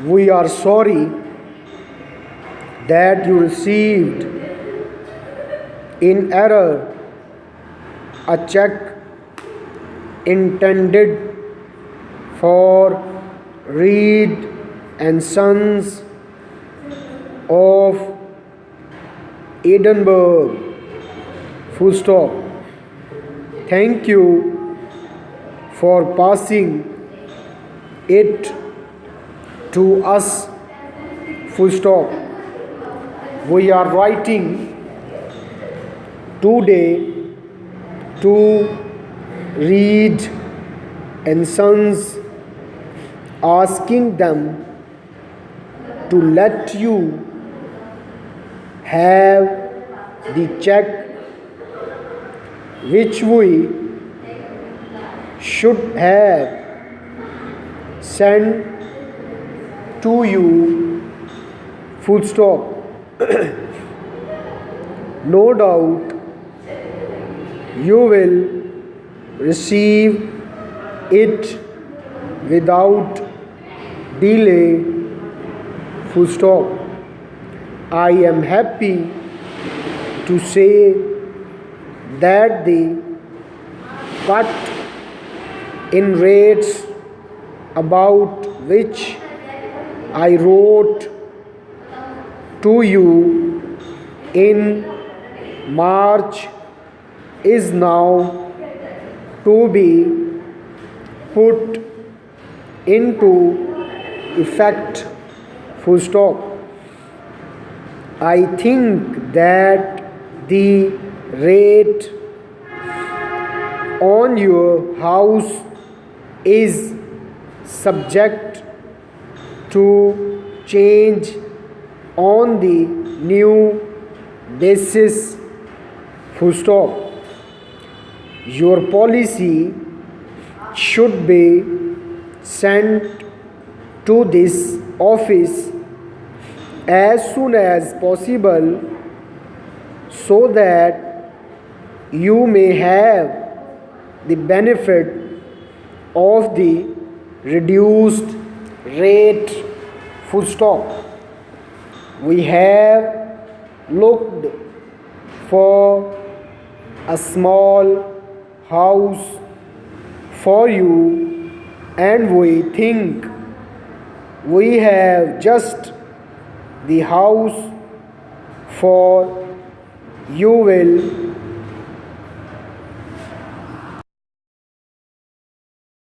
We are sorry that you received in error a check intended for Reed and Sons of Edinburgh. Full stop. Thank you for passing it to us. Full stop. We are writing today to Reed and Sons, asking them to let you have the check which we should have sent to you. Full stop. No doubt you will receive it without delay. Full stop. I am happy to say that the cut in rates about which I wrote to you in March is now to be put into effect. Full stop. I think that the rate on your house is subject to change on the new basis. Full stop. Your policy should be sent to this office as soon as possible so that you may have the benefit of the reduced rate. Full stop. We have looked for a small house for you, and we think we have just the house for you. Will